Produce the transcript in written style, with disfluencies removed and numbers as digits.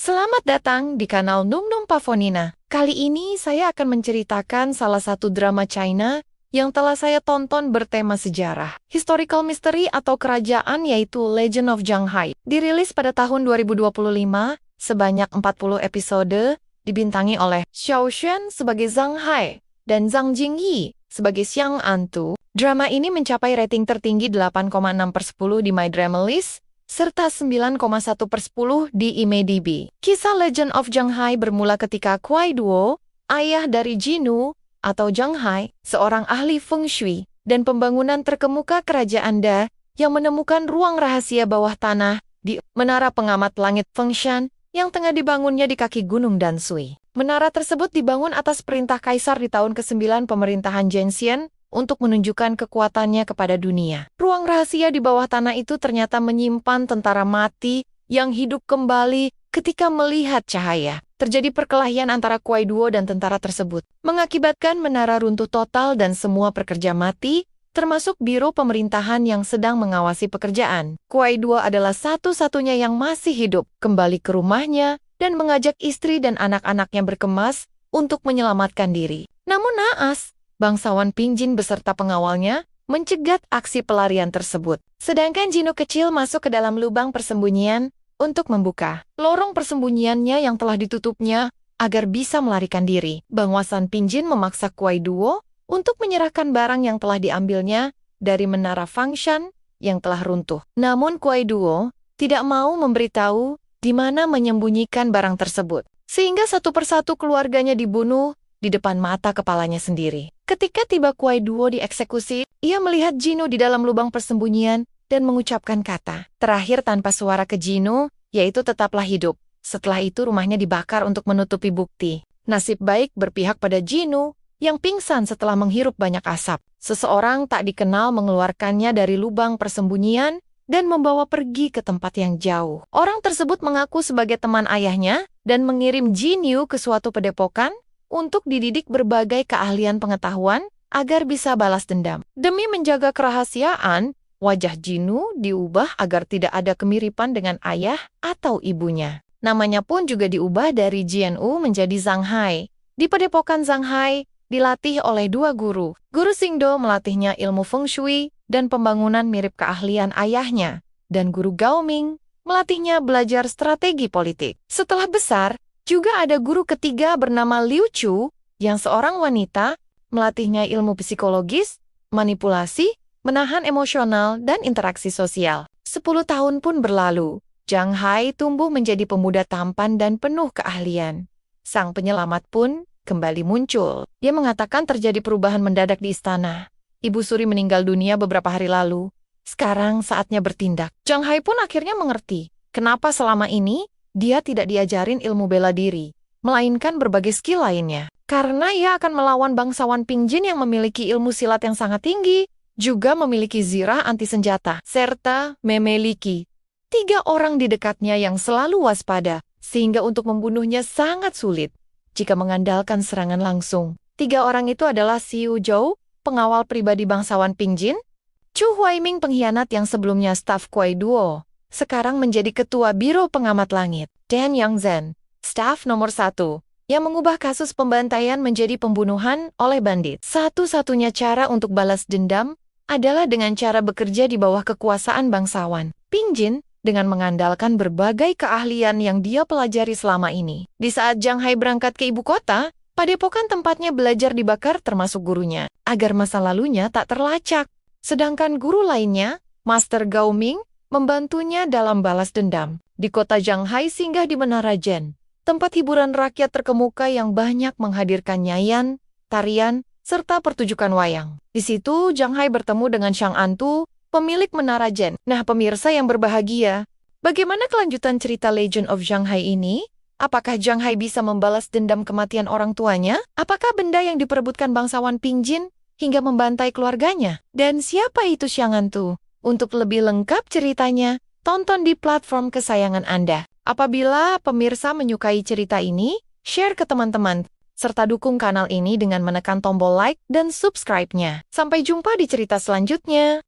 Selamat datang di kanal Num Num Pavonina. Kali ini saya akan menceritakan salah satu drama China yang telah saya tonton bertema sejarah, historical mystery atau kerajaan, yaitu Legend of Zhang Hai. Dirilis pada tahun 2025, sebanyak 40 episode, dibintangi oleh Xiao Xuan sebagai Zhang Hai dan Zhang Jingyi sebagai Xiang Antu. Drama ini mencapai rating tertinggi 8,6/10 di My Drama List, serta 9,1/10 di IMDb. Kisah Legend of Zhang Hai bermula ketika Kuai Duo, ayah dari Jinu atau Zhang Hai, seorang ahli feng shui dan pembangunan terkemuka kerajaan Da, yang menemukan ruang rahasia bawah tanah di Menara Pengamat Langit Fengshan yang tengah dibangunnya di kaki Gunung Danshui. Menara tersebut dibangun atas perintah kaisar di tahun ke-9 pemerintahan Zhenxian untuk menunjukkan kekuatannya kepada dunia. Ruang rahasia di bawah tanah itu ternyata menyimpan tentara mati yang hidup kembali ketika melihat cahaya. Terjadi perkelahian antara Kuai Duo dan tentara tersebut, mengakibatkan menara runtuh total dan semua pekerja mati, termasuk biro pemerintahan yang sedang mengawasi pekerjaan. Kuai Duo adalah satu-satunya yang masih hidup, kembali ke rumahnya dan mengajak istri dan anak-anaknya berkemas untuk menyelamatkan diri. Namun naas, bangsawan Pingjin beserta pengawalnya mencegat aksi pelarian tersebut. Sedangkan Jinu kecil masuk ke dalam lubang persembunyian untuk membuka lorong persembunyiannya yang telah ditutupnya agar bisa melarikan diri. Bangsawan Pingjin memaksa Kuai Duo untuk menyerahkan barang yang telah diambilnya dari menara Fengshan yang telah runtuh. Namun Kuai Duo tidak mau memberitahu di mana menyembunyikan barang tersebut, sehingga satu persatu keluarganya dibunuh di depan mata kepalanya sendiri. Ketika tiba Kuai Duo dieksekusi, ia melihat Jinu di dalam lubang persembunyian dan mengucapkan kata terakhir tanpa suara ke Jinu, yaitu tetaplah hidup. Setelah itu rumahnya dibakar untuk menutupi bukti. Nasib baik berpihak pada Jinu yang pingsan setelah menghirup banyak asap. Seseorang tak dikenal mengeluarkannya dari lubang persembunyian dan membawa pergi ke tempat yang jauh. Orang tersebut mengaku sebagai teman ayahnya dan mengirim Jinyu ke suatu padepokan untuk dididik berbagai keahlian pengetahuan agar bisa balas dendam. Demi menjaga kerahasiaan, wajah Jinu diubah agar tidak ada kemiripan dengan ayah atau ibunya. Namanya pun juga diubah dari Jianwu menjadi Zhang Hai. Di padepokan Zhang Hai dilatih oleh dua guru. Guru Xingdo melatihnya ilmu feng shui dan pembangunan mirip keahlian ayahnya, dan guru Gao Ming melatihnya belajar strategi politik. Setelah besar, juga ada guru ketiga bernama Liu Chu, yang seorang wanita, melatihnya ilmu psikologis, manipulasi, menahan emosional, dan interaksi sosial. 10 tahun pun berlalu, Zhang Hai tumbuh menjadi pemuda tampan dan penuh keahlian. Sang penyelamat pun kembali muncul. Dia mengatakan terjadi perubahan mendadak di istana. Ibu Suri meninggal dunia beberapa hari lalu. Sekarang saatnya bertindak. Zhang Hai pun akhirnya mengerti kenapa selama ini dia tidak diajarin ilmu bela diri, melainkan berbagai skill lainnya. Karena ia akan melawan bangsawan Pingjin yang memiliki ilmu silat yang sangat tinggi, juga memiliki zirah anti senjata, serta memiliki 3 orang di dekatnya yang selalu waspada, sehingga untuk membunuhnya sangat sulit jika mengandalkan serangan langsung. 3 orang itu adalah Xiu Zhou, pengawal pribadi bangsawan Pingjin, Chu Huaiming, pengkhianat yang sebelumnya staf Kuai Duo, sekarang menjadi ketua Biro Pengamat Langit, Dan Yangzhen, staf nomor 1, yang mengubah kasus pembantaian menjadi pembunuhan oleh bandit. Satu-satunya cara untuk balas dendam adalah dengan cara bekerja di bawah kekuasaan bangsawan Pingjin dengan mengandalkan berbagai keahlian yang dia pelajari selama ini. Di saat Zhang Hai berangkat ke ibu kota, padepokan tempatnya belajar dibakar termasuk gurunya, agar masa lalunya tak terlacak. Sedangkan guru lainnya, Master Gao Ming, membantunya dalam balas dendam. Di kota Zhang Hai singgah di Menara Zhen, tempat hiburan rakyat terkemuka yang banyak menghadirkan nyanyian, tarian, serta pertunjukan wayang. Di situ Zhang Hai bertemu dengan Xiang Antu, pemilik Menara Zhen. Nah, pemirsa yang berbahagia, bagaimana kelanjutan cerita Legend of Zhang Hai ini? Apakah Zhang Hai bisa membalas dendam kematian orang tuanya? Apakah benda yang diperebutkan bangsawan Pingjin hingga membantai keluarganya? Dan siapa itu Xiang Antu? Untuk lebih lengkap ceritanya, tonton di platform kesayangan Anda. Apabila pemirsa menyukai cerita ini, share ke teman-teman, serta dukung kanal ini dengan menekan tombol like dan subscribe-nya. Sampai jumpa di cerita selanjutnya.